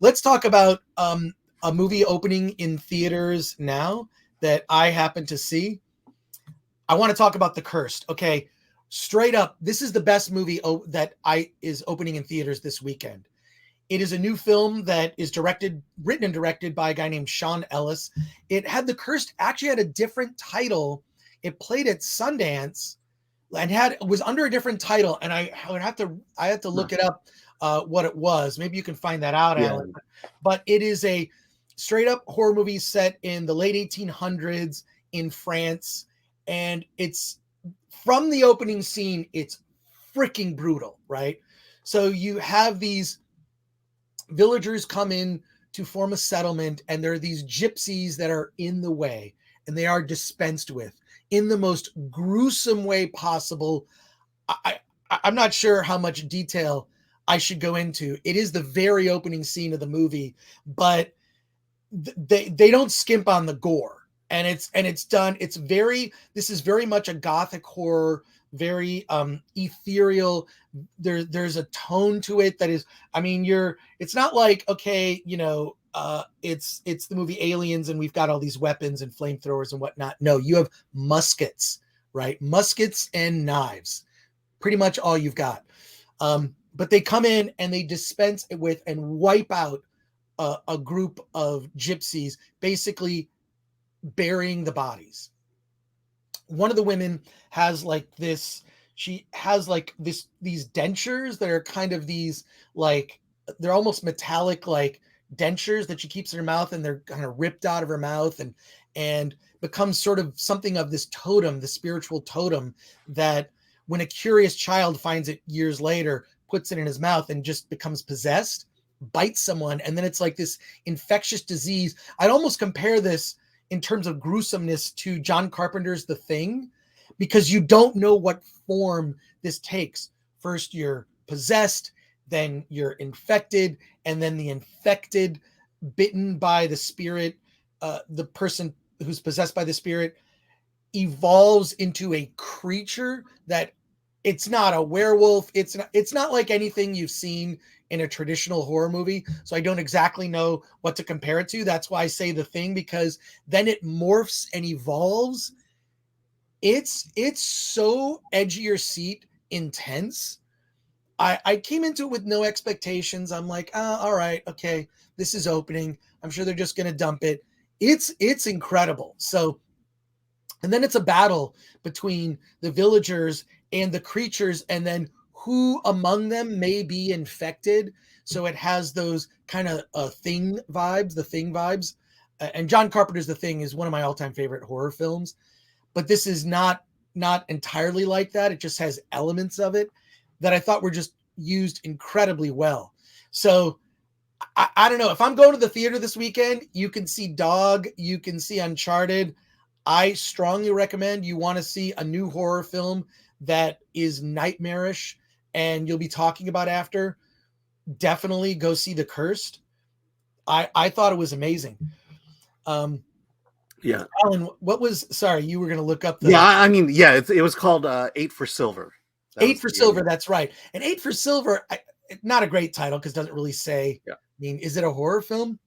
Let's talk about a movie opening in theaters now that I happen to see. I want to talk about The Cursed. Okay, straight up, this is the best movie that I is opening in theaters this weekend. It is a new film that is written and directed by a guy named Sean Ellis. It had The Cursed actually had a different title. It played at Sundance and was under a different title, and I had to look it up what it was. Maybe you can find that out, Yeah. Alan. But it is a straight up horror movie set in the late 1800s in France, and it's from the opening scene. It's freaking brutal, right? So you have these villagers come in to form a settlement, and there are these gypsies that are in the way, and they are dispensed with in the most gruesome way possible. I'm not sure how much detail I should go into. It is the very opening scene of the movie, but they don't skimp on the gore, and it's done. This is very much a gothic horror, very ethereal. There's a tone to it that is, I mean, it's not like, okay, it's the movie Aliens and we've got all these weapons and flamethrowers and whatnot. No, you have muskets, right? Muskets and knives, pretty much all you've got. But they come in and they dispense it with and wipe out a group of gypsies, basically burying the bodies. One of the women has these dentures that are kind of these, like, they're almost metallic, like dentures that she keeps in her mouth, and they're kind of ripped out of her mouth and becomes sort of something of this totem, the spiritual totem, that when a curious child finds it years later, puts it in his mouth and just becomes possessed, bites someone, and then it's like this infectious disease. I'd almost compare this in terms of gruesomeness to John Carpenter's The Thing, because you don't know what form this takes. First you're possessed, then you're infected, and then the infected, bitten by the spirit, the person who's possessed by the spirit evolves into a creature that, it's not a werewolf. It's not like anything you've seen in a traditional horror movie. So I don't exactly know what to compare it to. That's why I say The Thing, because then it morphs and evolves. It's so edge of your seat intense. I came into it with no expectations. I'm like, all right, okay, this is opening. I'm sure they're just gonna dump it. It's incredible. So, and then it's a battle between the villagers and the creatures, and then who among them may be infected. So it has those kind of the Thing vibes. And John Carpenter's The Thing is one of my all-time favorite horror films, but this is not entirely like that. It just has elements of it that I thought were just used incredibly well. So I don't know. If I'm going to the theater this weekend, you can see Dog, you can see Uncharted. I strongly recommend you want to see a new horror film that is nightmarish and you'll be talking about after. Definitely go see The Cursed. I thought it was amazing. Yeah. Alan, sorry, you were going to look up Yeah, I mean, yeah, it was called 8 for Silver. Eight for Silver, that's right. And 8 for Silver, not a great title because it doesn't really say, yeah. I mean, is it a horror film?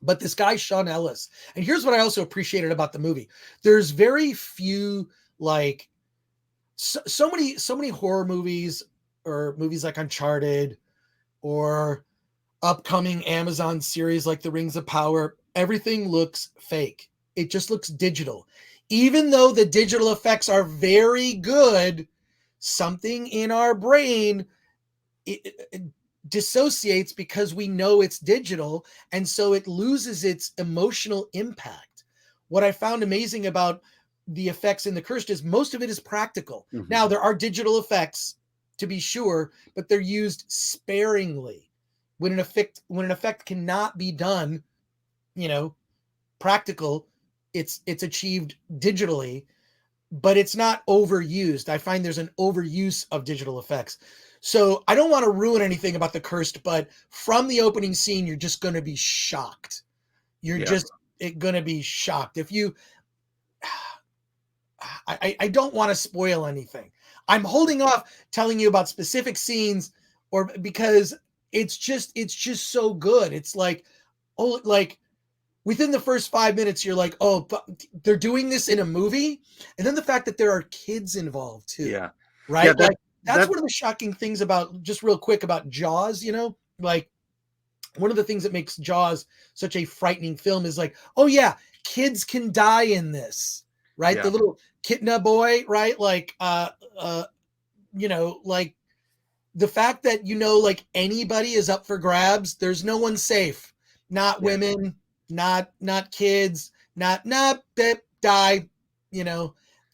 But this guy, Sean Ellis, and here's what I also appreciated about the movie. There's very few, like, so many horror movies, or movies like Uncharted or upcoming Amazon series like The Rings of Power. Everything looks fake. It just looks digital. Even though the digital effects are very good, something in our brain it dissociates because we know it's digital, and so it loses its emotional impact. What I found amazing about the effects in The Cursed is most of it is practical. Mm-hmm. Now, there are digital effects, to be sure, but they're used sparingly. When an effect cannot be done, practical, it's achieved digitally, but it's not overused. I find there's an overuse of digital effects. So I don't want to ruin anything about The Cursed, but from the opening scene, you're just going to be shocked. You're just going to be shocked. If you, I don't want to spoil anything. I'm holding off telling you about specific scenes, or because it's just so good. It's like, oh, like within the first 5 minutes, you're like, oh, but they're doing this in a movie. And then the fact that there are kids involved too. Yeah. Right. Yeah. Like that's That one of the shocking things about, just real quick, about Jaws, like one of the things that makes Jaws such a frightening film is like, oh yeah, kids can die in this, right? The yeah. little Kitna boy, right? Like, like the fact that, like anybody is up for grabs. There's no one safe, not Yeah. women, not kids, not die.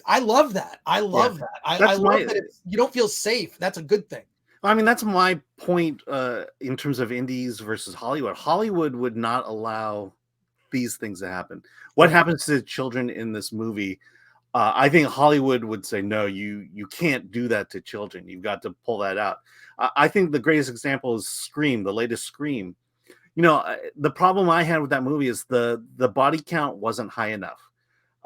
I love that. I Yeah. love that. I That's love my that you don't feel safe. That's a good thing. I mean, that's my point in terms of indies versus Hollywood. Hollywood would not allow these things to happen. What Right. happens to children in this movie? I think Hollywood would say, no, you can't do that to children. You've got to pull that out. I think the greatest example is Scream, the latest Scream. The problem I had with that movie is the body count wasn't high enough.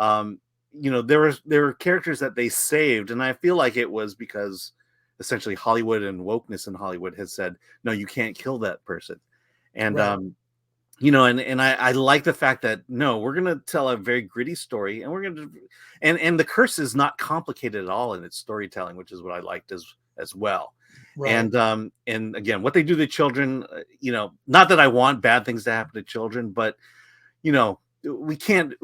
There were characters that they saved, and I feel like it was because essentially Hollywood and wokeness in Hollywood has said, no, you can't kill that person. And Right. and I like the fact that no, we're gonna tell a very gritty story, and we're gonna and the curse is not complicated at all in its storytelling, which is what I liked as well. Right. And again, what they do to children, not that I want bad things to happen to children, but we can't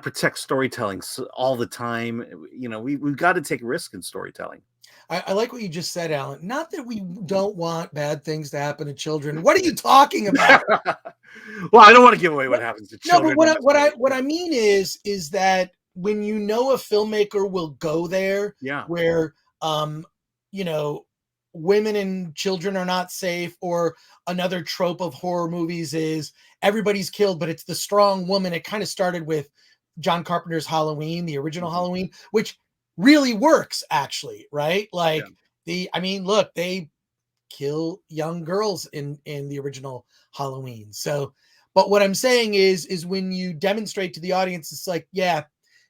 protect storytelling all the time. We've got to take risk in storytelling. I like what you just said, Alan. Not that we don't want bad things to happen to children. What are you talking about? Well, I don't want to give away what happens to children. No, but what I mean is that when a filmmaker will go there, yeah, where women and children are not safe, or another trope of horror movies is everybody's killed, but it's the strong woman. It kind of started with John Carpenter's Halloween, the original Halloween, which really works actually, right? Like look, they kill young girls in the original Halloween. So, but what I'm saying is when you demonstrate to the audience, it's like, yeah,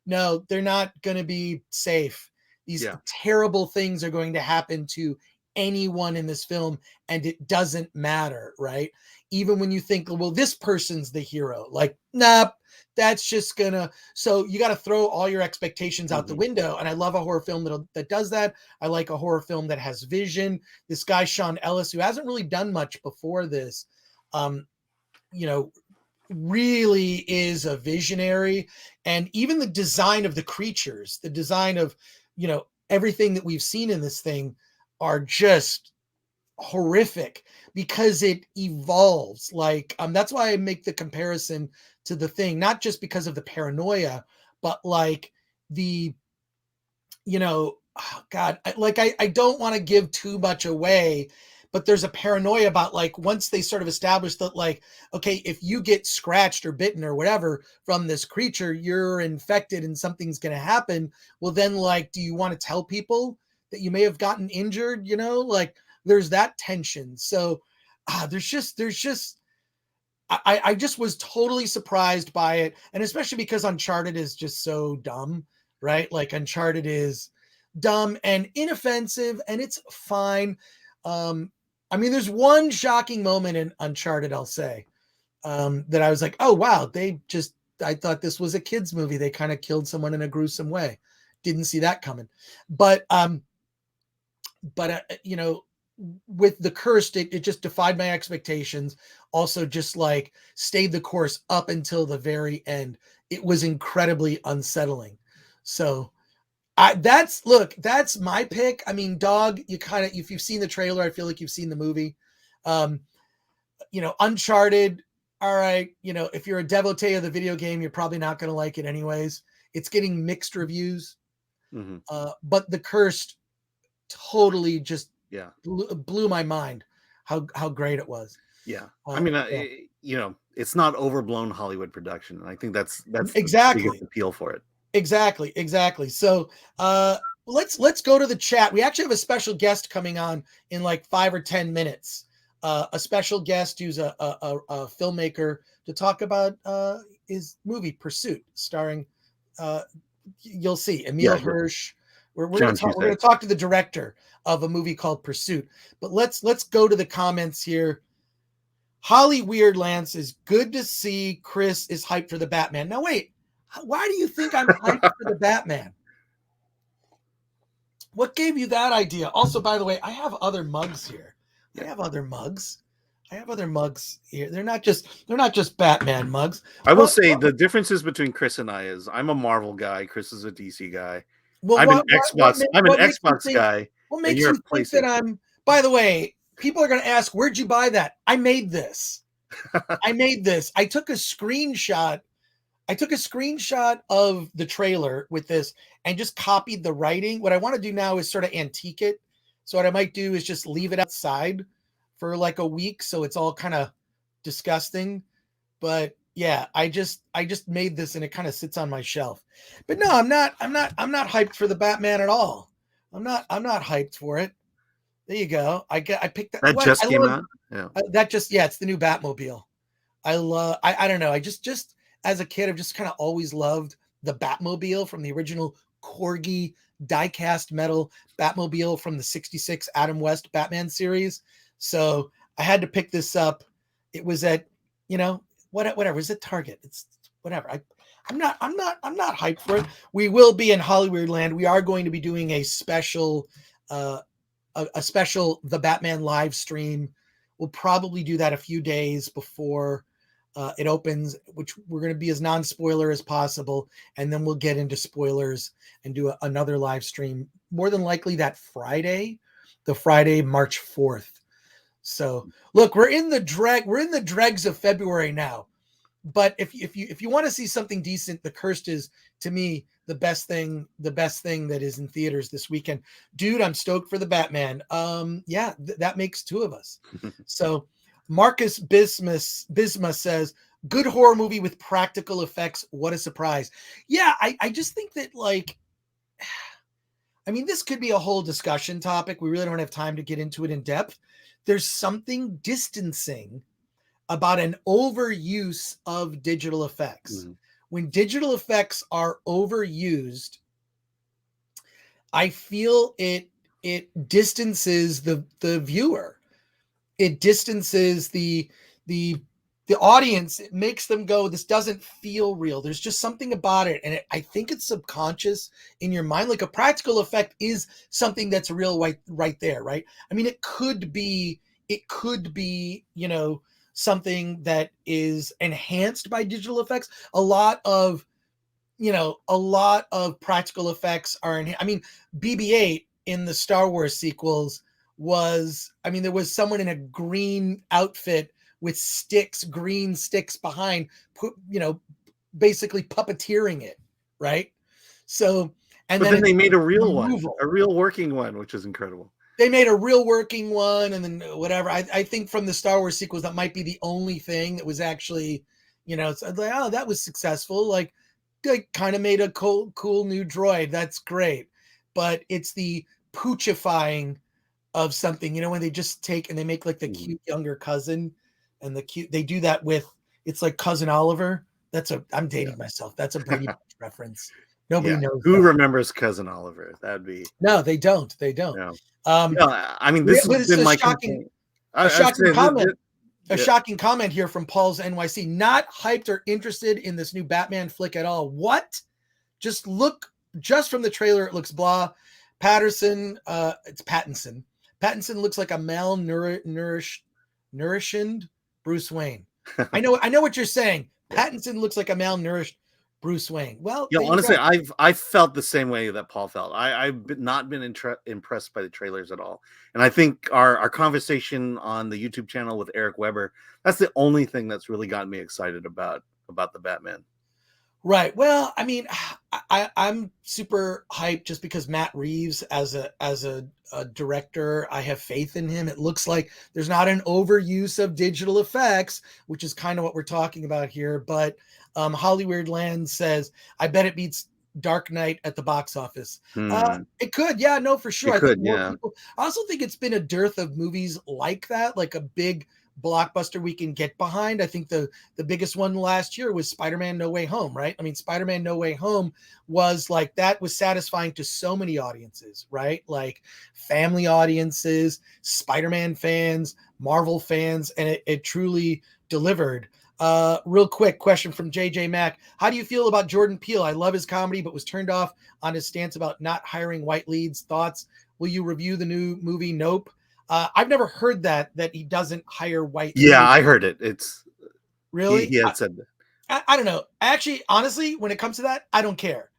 no, they're not going to be safe. These terrible things are going to happen to anyone in this film, and it doesn't matter, right? Even when you think, well, this person's the hero, like, nah, that's just gonna. So you got to throw all your expectations out the window. And I love a horror film that does that. I like a horror film that has vision. This guy Sean Ellis, who hasn't really done much before this, really is a visionary. And even the design of the creatures, the design of everything that we've seen in this thing are just horrific because it evolves. Like that's why I make the comparison to The Thing, not just because of the paranoia, but like the oh God, I don't want to give too much away, but there's a paranoia about, like, once they sort of establish that, like, okay, if you get scratched or bitten or whatever from this creature, you're infected and something's going to happen. Well, then, like, do you want to tell people that you may have gotten injured? Like, there's that tension. So there's just I just was totally surprised by it. And especially because Uncharted is just so dumb, right? Like, Uncharted is dumb and inoffensive, and it's fine. There's one shocking moment in Uncharted, I'll say, that I was like, oh wow, I thought this was a kid's movie. They kind of killed someone in a gruesome way. Didn't see that coming. But with The Cursed, it just defied my expectations. Also, just like stayed the course up until the very end. It was incredibly unsettling. So that's my pick. I mean, dog, if you've seen the trailer, I feel like you've seen the movie. Uncharted. All right. If you're a devotee of the video game, you're probably not going to like it anyways. It's getting mixed reviews. But The Cursed totally just blew my mind how great it was. It's not overblown Hollywood production. And I think that's exactly the biggest appeal for it. Exactly. So let's go to the chat. We actually have a special guest coming on in like 5 or 10 minutes. A special guest who's a filmmaker to talk about his movie Pursuit, starring you'll see Emile Hirsch. We're John gonna Cusack. talk to the director of a movie called Pursuit. But let's go to the comments here. Holly Weirdland says, good to see Chris is hyped for the Batman. Now wait, why do you think I'm hyped for the Batman? What gave you that idea? Also, by the way, I have other mugs here. I have other mugs here. They're not just Batman mugs. I will say the differences between Chris and I is I'm a Marvel guy. Chris is a DC guy. Well, I'm an Xbox guy. What makes you think that I'm? By the way, people are going to ask, "Where'd you buy that?" I made this. I took a screenshot. Of the trailer with this and just copied the writing. What I want to do now is sort of antique it. So what I might do is just leave it outside for like a week, so it's all kind of disgusting. But yeah, I just made this and it kind of sits on my shelf. But no, I'm not hyped for the Batman at all. I'm not hyped for it. There you go. I picked that. That just came out. Yeah. It's the new Batmobile. I don't know. I just as a kid, I've just kind of always loved the Batmobile from the original Corgi die-cast metal Batmobile from the 66 Adam West Batman series. So I had to pick this up. It was at, whatever. It's at Target. It's whatever. I'm not hyped for it. We will be in Hollywood land. We are going to be doing a special, a special The Batman live stream. We'll probably do that a few days before it opens, which we're going to be as non-spoiler as possible. And then we'll get into spoilers and do another live stream, more than likely that Friday, March 4th. So look, we're in the dregs of February now. But if you want to see something decent, The Cursed is, to me, the best thing that is in theaters this weekend. Dude, I'm stoked for the Batman. That makes two of us. So Marcus Bisma says, good horror movie with practical effects. What a surprise. Yeah, I just think that, this could be a whole discussion topic. We really don't have time to get into it in depth. There's something distancing about an overuse of digital effects. Mm-hmm. When digital effects are overused, I feel it distances the viewer. It distances the audience. It makes them go, this doesn't feel real. There's just something about it. And I think it's subconscious in your mind. Like a practical effect is something that's real right there, right? It could be, something that is enhanced by digital effects. A lot of practical effects are BB-8 in the Star Wars sequels was, there was someone in a green outfit with green sticks behind, basically puppeteering it, right? So, but then they made a real one, a real working one, which is incredible. They made a real working one, and then whatever. I think from the Star Wars sequels, that might be the only thing that was actually, it's like, oh, that was successful. Like, they kind of made a cool new droid. That's great. But it's the poochifying of something, when they just take and they make like the cute younger cousin, and they do that with, it's like Cousin Oliver. I'm dating myself. That's a Brady Bunch reference. Nobody knows. Who remembers Cousin Oliver? That'd be. No, they don't. No. This has been my shocking comment here from Paul's NYC. Not hyped or interested in this new Batman flick at all. What? Just from the trailer, it looks blah. It's Pattinson. Pattinson looks like a malnourished Bruce Wayne. I know what you're saying. Pattinson looks like a malnourished Bruce Wayne. Well, honestly, I've felt the same way that Paul felt. I've not been impressed by the trailers at all. And I think our conversation on the YouTube channel with Eric Weber, that's the only thing that's really gotten me excited about the Batman. Right. Well, I'm super hyped just because Matt Reeves as a director, I have faith in him. It looks like there's not an overuse of digital effects, which is kind of what we're talking about here. But Hollywood Land says, I bet it beats Dark Knight at the box office. It could. Yeah, no, for sure. I also think it's been a dearth of movies like that, like a big blockbuster we can get behind. I think the biggest one last year was Spider-Man No Way Home, right? I mean, Spider-Man No Way Home was like, that was satisfying to so many audiences, right? Like family audiences, Spider-Man fans, Marvel fans, and it truly delivered. Real quick question from JJ Mack. How do you feel about Jordan Peele? I love his comedy, but was turned off on his stance about not hiring white leads. Thoughts? Will you review the new movie Nope? I've never heard that he doesn't hire white leads. Yeah, I heard it. It's really, he had said that. I don't know. Actually, honestly, when it comes to that, I don't care.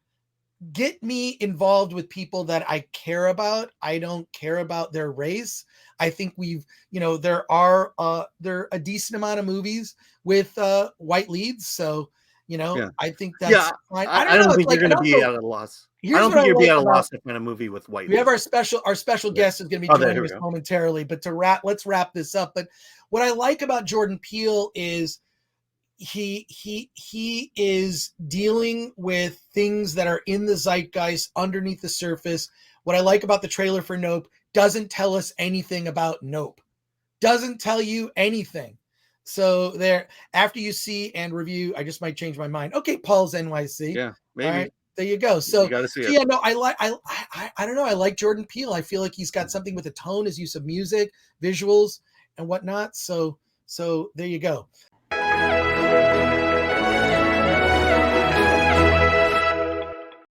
Get me involved with people that I care about. I don't care about their race. I think there are a decent amount of movies with white leads. So, I think that's fine. I don't think you're going to be at a loss. I don't think you'll be at a loss to find a movie with white leads. We have our special guest is going to be joining us momentarily, but let's wrap this up. But what I like about Jordan Peele is he is dealing with things that are in the zeitgeist underneath the surface. What I like about the trailer for Nope, doesn't tell us anything about Nope. Doesn't tell you anything. So there, after you see and review, I just might change my mind. Okay, Paul's NYC. Yeah, maybe. All right, there you go. So you gotta see it. Yeah, no, I don't know. I like Jordan Peele. I feel like he's got something with the tone, his use of music, visuals, and whatnot. So there you go.